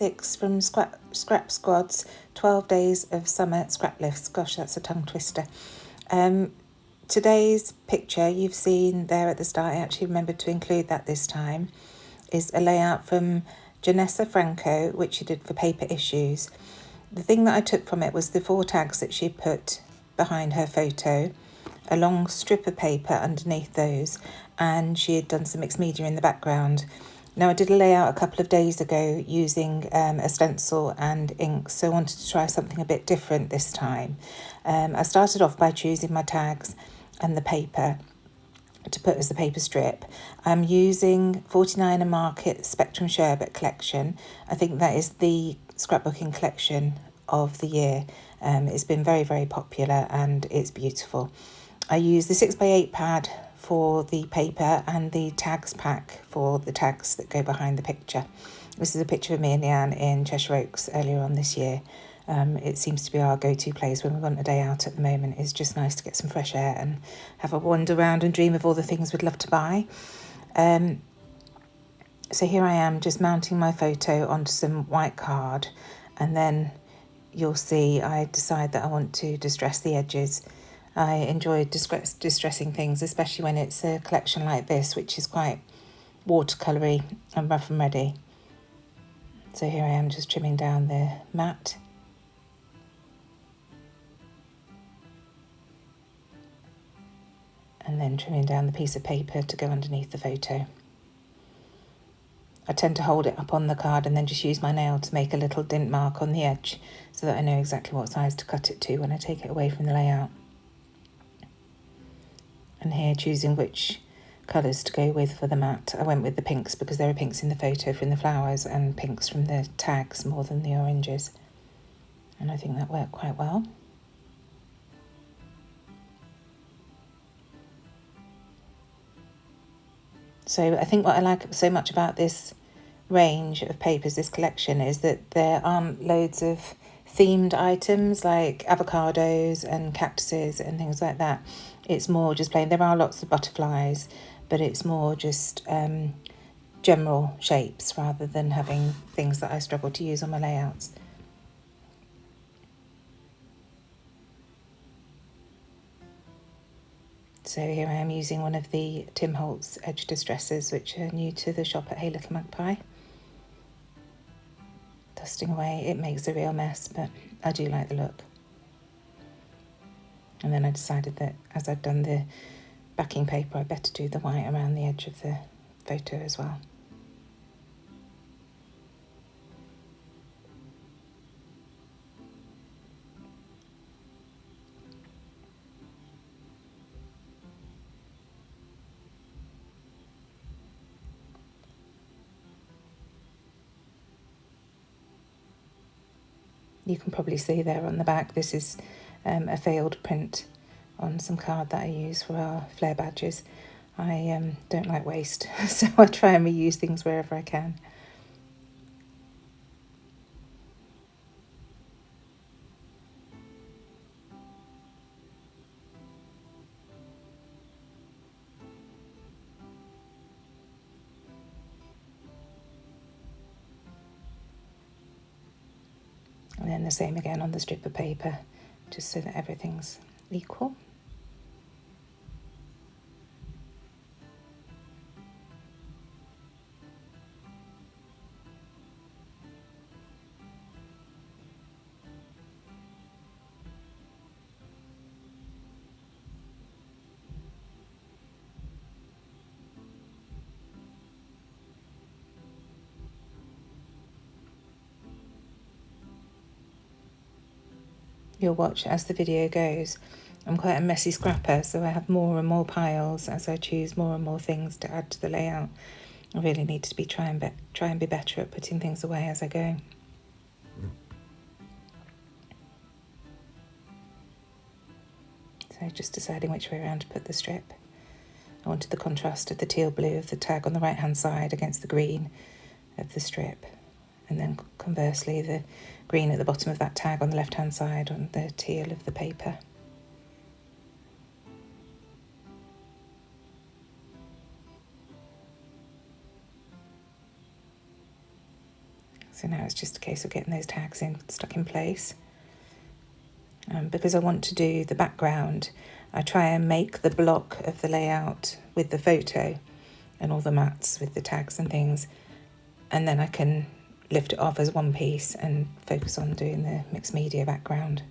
Ethics from Scrap Squad's 12 Days of Summer Scrap Lifts. Gosh, that's a tongue twister. Today's picture you've seen there at the start, I actually remembered to include that this time, is a layout from Jenessa Franco, which she did for paper issues. The thing that I took from it was the 4 tags that she put behind her photo, a long strip of paper underneath those, and she had done some mixed media in the background. Now, I did a layout a couple of days ago using a stencil and ink, so I wanted to try something a bit different this time. I started off by choosing my tags and the paper to put as the paper strip. I'm using 49 Market Spectrum Sherbet collection. I think that is the scrapbooking collection of the year. It's been very, very popular and it's beautiful. I use the 6x8 pad for the paper and the tags pack for the tags that go behind the picture. This is a picture of me and Leanne in Cheshire Oaks earlier on this year. It seems to be our go-to place when we want a day out at the moment. It's just nice to get some fresh air and have a wander around and dream of all the things we'd love to buy. So here I am just mounting my photo onto some white card, and then you'll see I decide that I want to distress the edges. I enjoy distressing things, especially when it's a collection like this, which is quite watercoloury and rough and ready. So here I am just trimming down the mat. And then trimming down the piece of paper to go underneath the photo. I tend to hold it up on the card and then just use my nail to make a little dint mark on the edge so that I know exactly what size to cut it to when I take it away from the layout. And here, choosing which colours to go with for the mat. I went with the pinks because there are pinks in the photo from the flowers and pinks from the tags more than the oranges. And I think that worked quite well. So I think what I like so much about this range of papers, this collection, is that there aren't loads of themed items like avocados and cactuses and things like that. It's more just plain. There are lots of butterflies, but it's more just general shapes rather than having things that I struggle to use on my layouts. So here I am using one of the Tim Holtz edge distressors, which are new to the shop at Hey Little Magpie. Dusting away, it makes a real mess, but I do like the look. And then I decided that as I'd done the backing paper, I'd better do the white around the edge of the photo as well. You can probably see there on the back, this is a failed print on some card that I use for our flare badges. I don't like waste, so I try and reuse things wherever I can. And then the same again on the strip of paper, just so that everything's equal. You'll watch as the video goes. I'm quite a messy scrapper, so I have more and more piles as I choose more and more things to add to the layout. I really need to try and be better at putting things away as I go. So just deciding which way around to put the strip. I wanted the contrast of the teal blue of the tag on the right hand side against the green of the strip, and then conversely the green at the bottom of that tag on the left hand side on the teal of the paper. So now it's just a case of getting those tags stuck in place. Because I want to do the background, I try and make the block of the layout with the photo and all the mats with the tags and things, and then I can lift it off as one piece and focus on doing the mixed media background.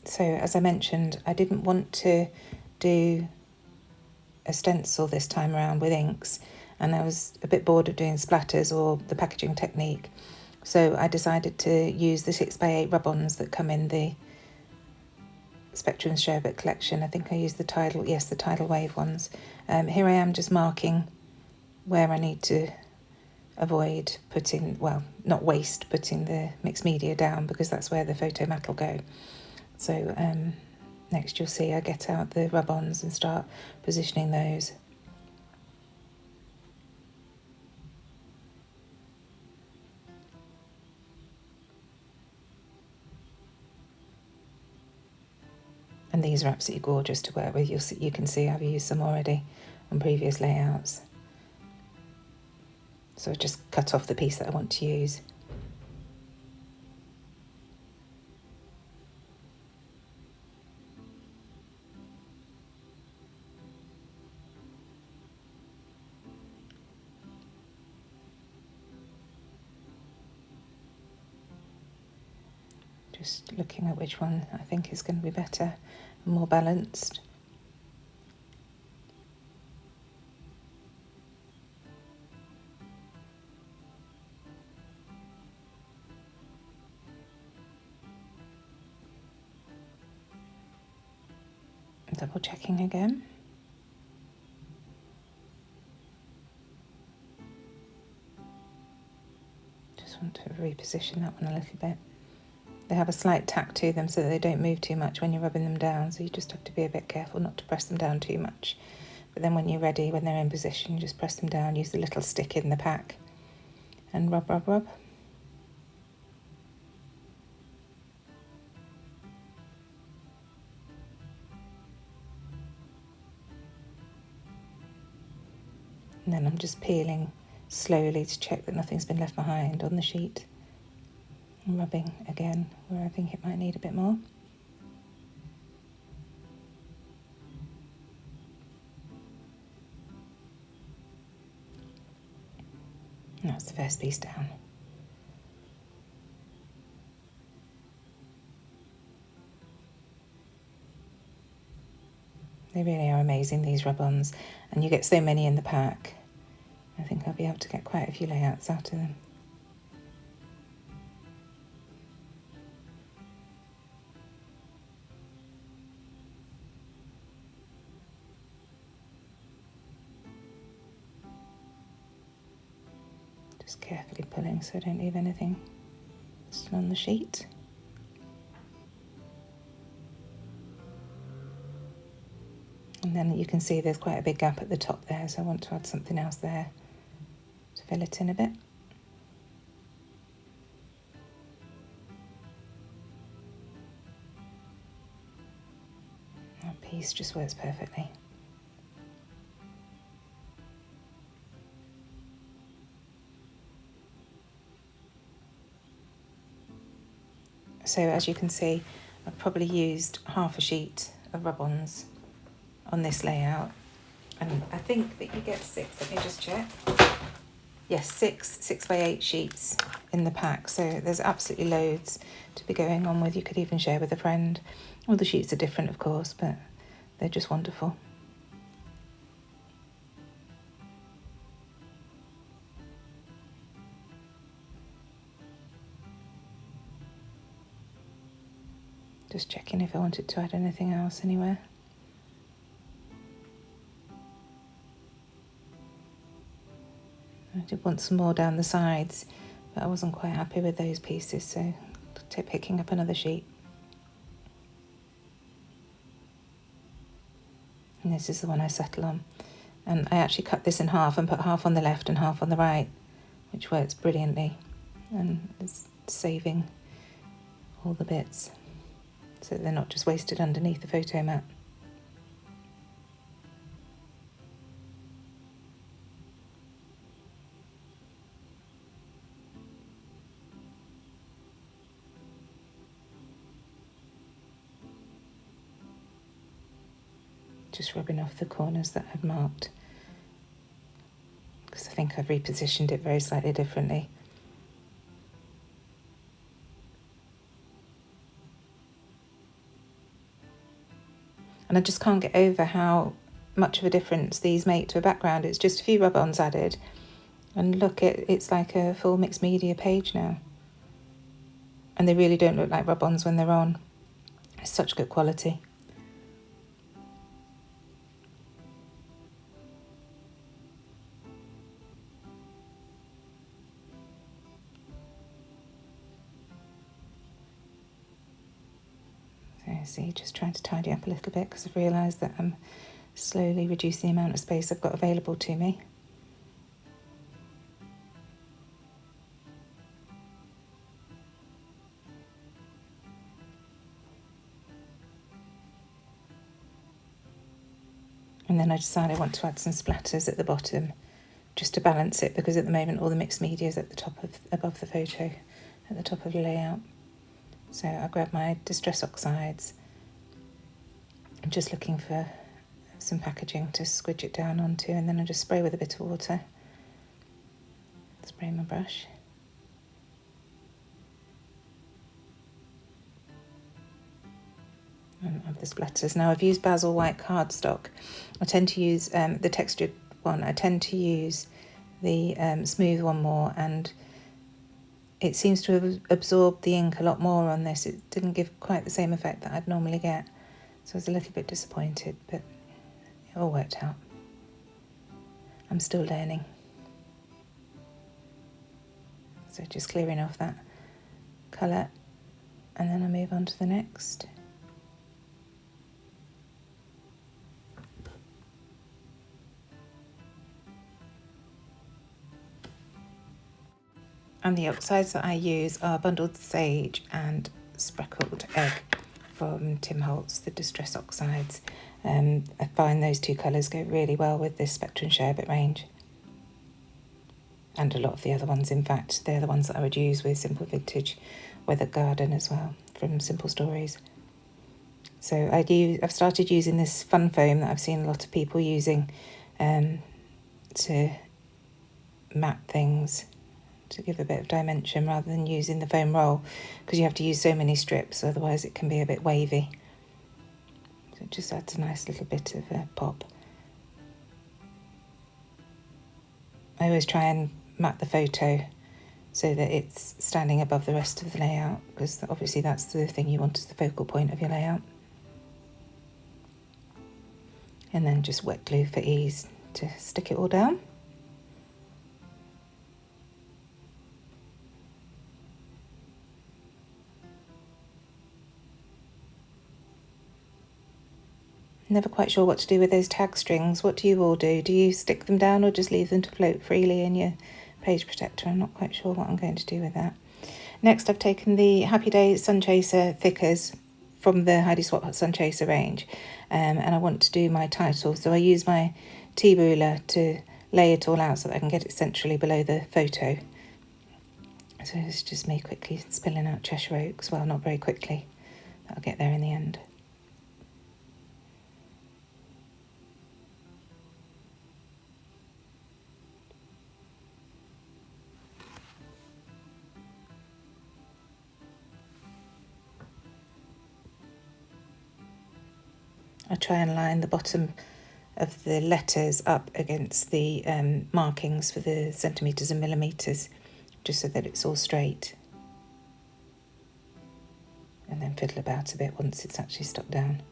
So as I mentioned, I didn't want to do a stencil this time around with inks, and I was a bit bored of doing splatters or the packaging technique. So I decided to use the 6x8 rub-ons that come in the Spectrum Sherbet collection. I think I used the tidal wave ones. Here I am just marking where I need to avoid putting, well, not waste putting the mixed media down, because that's where the photo mat will go. So next you'll see I get out the rub-ons and start positioning those. And these are absolutely gorgeous to work with. You can see I've used some already on previous layouts. So I just cut off the piece that I want to use. Just looking at which one I think is going to be better and more balanced. Double checking again. Just want to reposition that one a little bit. They have a slight tack to them so that they don't move too much when you're rubbing them down, so you just have to be a bit careful not to press them down too much. But then when you're ready, when they're in position, you just press them down, use the little stick in the pack and rub, rub, rub. And then I'm just peeling slowly to check that nothing's been left behind on the sheet. And rubbing again where I think it might need a bit more. And that's the first piece down. They really are amazing, these rub-ons, and you get so many in the pack. I think I'll be able to get quite a few layouts out of them. Just carefully pulling so I don't leave anything still on the sheet. And then you can see there's quite a big gap at the top there, so I want to add something else there to fill it in a bit. That piece just works perfectly. So as you can see, I've probably used half a sheet of rub-ons on this layout, and I think that you get 6. Let me just check. Yes, 6x8 sheets in the pack, so there's absolutely loads to be going on with. You could even share with a friend. All the sheets are different, of course, but they're just wonderful. Just checking if I wanted to add anything else anywhere. I did want some more down the sides, but I wasn't quite happy with those pieces, so picking up another sheet. And this is the one I settle on. And I actually cut this in half and put half on the left and half on the right, which works brilliantly. and it's saving all the bits so they're not just wasted underneath the photo mat. Just rubbing off the corners that I've marked, because I think I've repositioned it very slightly differently. And I just can't get over how much of a difference these make to a background. It's just a few rub-ons added, and look, it's like a full mixed media page now. And they really don't look like rub-ons when they're on. It's such good quality. So see, just trying to tidy up a little bit because I've realised that I'm slowly reducing the amount of space I've got available to me. And then I decided I want to add some splatters at the bottom just to balance it, because at the moment all the mixed media is at the top of, above the photo, at the top of the layout. So I grabbed my Distress Oxides. I'm just looking for some packaging to squidge it down onto, and then I just spray with a bit of water. Spray my brush. And of the splatters. Now I've used Basil White cardstock. I tend to use the textured one. I tend to use the smooth one more, and it seems to have absorbed the ink a lot more on this. It didn't give quite the same effect that I'd normally get, so I was a little bit disappointed, but it all worked out. I'm still learning. So just clearing off that colour, and then I move on to the next. And the oxides that I use are Bundled Sage and Speckled Egg from Tim Holtz, the Distress Oxides. I find those two colours go really well with this Spectrum Sherbet range. And a lot of the other ones, in fact. They're the ones that I would use with Simple Vintage Weathered Garden as well, from Simple Stories. So I've started using this fun foam that I've seen a lot of people using to map things, to give a bit of dimension, rather than using the foam roll, because you have to use so many strips, otherwise it can be a bit wavy. So it just adds a nice little bit of a pop. I always try and map the photo so that it's standing above the rest of the layout, because obviously that's the thing you want as the focal point of your layout. And then just wet glue for ease to stick it all down. Never quite sure what to do with those tag strings. What do you all do? Do you stick them down or just leave them to float freely in your page protector? I'm not quite sure what I'm going to do with that. Next, I've taken the Happy Day Sun Chaser thickers from the Heidi Swap Sun Chaser range, and I want to do my title. So I use my T-ruler to lay it all out so that I can get it centrally below the photo. So it's just me quickly spilling out Cheshire Oaks. Well, not very quickly. I'll get there in the end. I try and line the bottom of the letters up against the markings for the centimetres and millimetres, just so that it's all straight. And then fiddle about a bit once it's actually stuck down.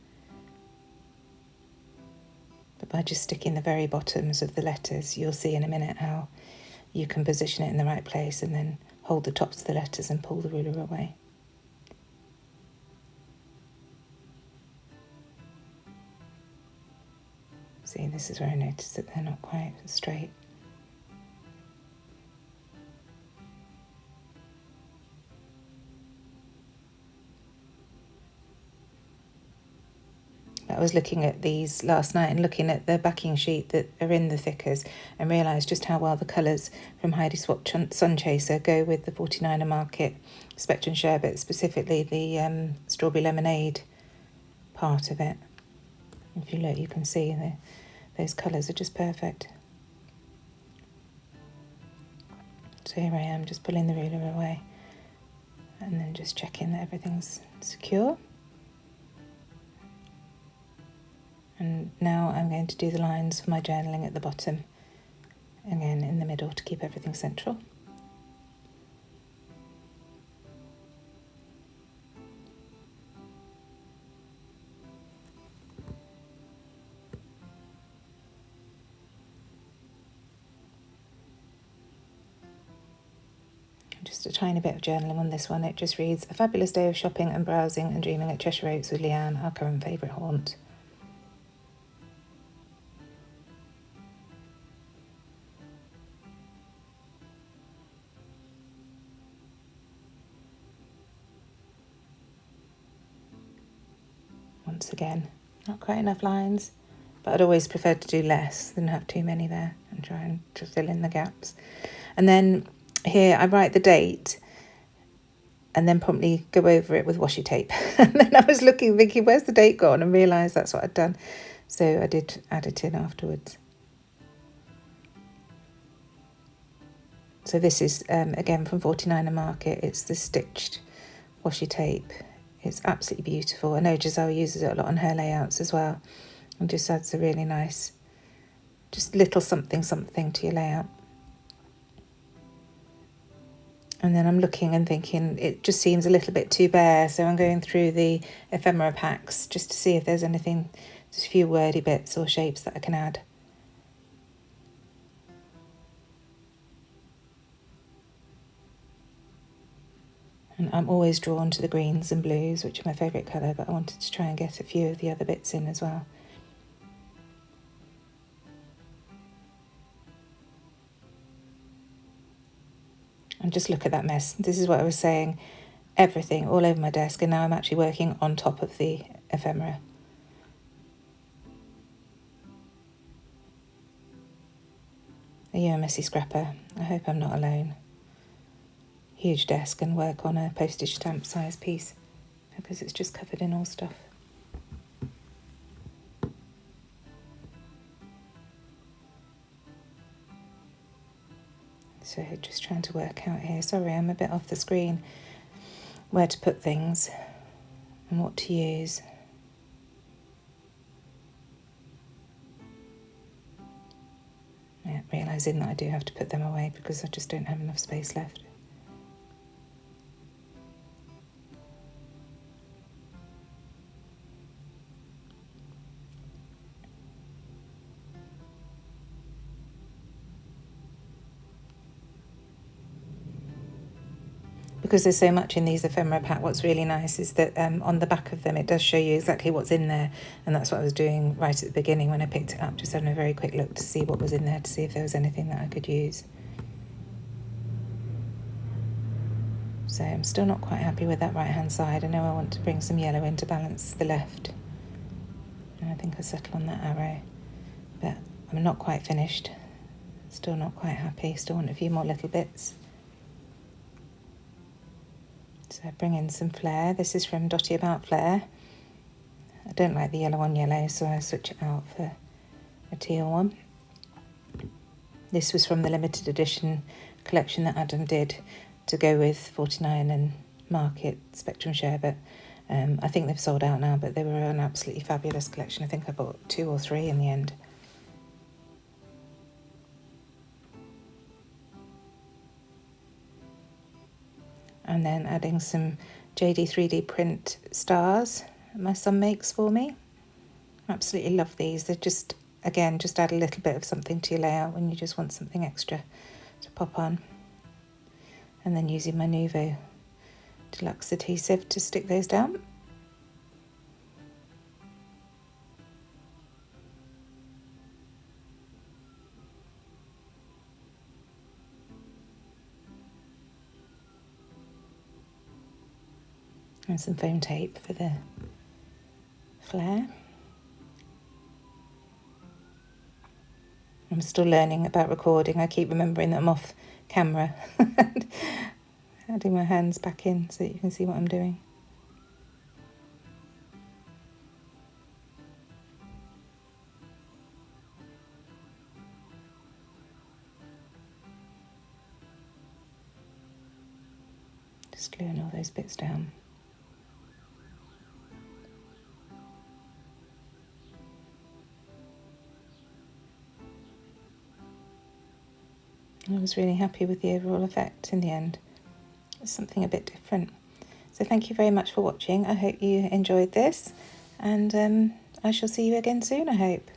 But by just sticking the very bottoms of the letters, you'll see in a minute how you can position it in the right place and then hold the tops of the letters and pull the ruler away. See, this is where I notice that they're not quite straight. I was looking at these last night and looking at the backing sheet that are in the thickers, and realised just how well the colours from Heidi Swap Sun Chaser go with the 49er Market Spectrum Sherbet, specifically the strawberry lemonade part of it. If you look, you can see those colours are just perfect. So here I am, just pulling the ruler away and then just checking that everything's secure. And now I'm going to do the lines for my journaling at the bottom, again in the middle, to keep everything central. Just a tiny bit of journaling on this one. It just reads, "A fabulous day of shopping and browsing and dreaming at Cheshire Oaks with Leanne, our current favourite haunt." Once again, not quite enough lines, but I'd always prefer to do less than have too many there and try to fill in the gaps. And then here I write the date and then promptly go over it with washi tape. And then I was looking, thinking, where's the date gone? And realised that's what I'd done. So I did add it in afterwards. So this is, again, from 49er Market. It's the stitched washi tape. It's absolutely beautiful. I know Giselle uses it a lot on her layouts as well. And just adds a really nice, just little something to your layout. And then I'm looking and thinking it just seems a little bit too bare, so I'm going through the ephemera packs just to see if there's anything, just a few wordy bits or shapes that I can add. And I'm always drawn to the greens and blues, which are my favourite colour, but I wanted to try and get a few of the other bits in as well. And just look at that mess. This is what I was saying. Everything all over my desk, and now I'm actually working on top of the ephemera. Are you a messy scrapper? I hope I'm not alone. Huge desk and work on a postage stamp size piece because it's just covered in all stuff. So just trying to work out here. Sorry, I'm a bit off the screen. Where to put things and what to use. Yeah, realising that I do have to put them away because I just don't have enough space left. Because there's so much in these ephemera pack, what's really nice is that on the back of them it does show you exactly what's in there, and that's what I was doing right at the beginning when I picked it up, just having a very quick look to see what was in there, to see if there was anything that I could use. So I'm still not quite happy with that right hand side. I know I want to bring some yellow in to balance the left, and I think I'll settle on that arrow, but I'm not quite finished, still not quite happy, still want a few more little bits. So I bring in some Flair. This is from Dotty About Flair. I don't like the yellow on yellow, so I switch it out for a teal one. This was from the limited edition collection that Adam did to go with 49 and Market Spectrum Sherbet. I think they've sold out now, but they were an absolutely fabulous collection. I think I bought 2 or 3 in the end. And then adding some JD3D Print stars my son makes for me. Absolutely love these. They're just, again, just add a little bit of something to your layout when you just want something extra to pop on. And then using my Nuvo Deluxe adhesive to stick those down. And some foam tape for the flare. I'm still learning about recording. I keep remembering that I'm off camera. Adding my hands back in so that you can see what I'm doing. Just gluing all those bits down. I was really happy with the overall effect in the end. It's something a bit different. So thank you very much for watching. I hope you enjoyed this, and I shall see you again soon, I hope.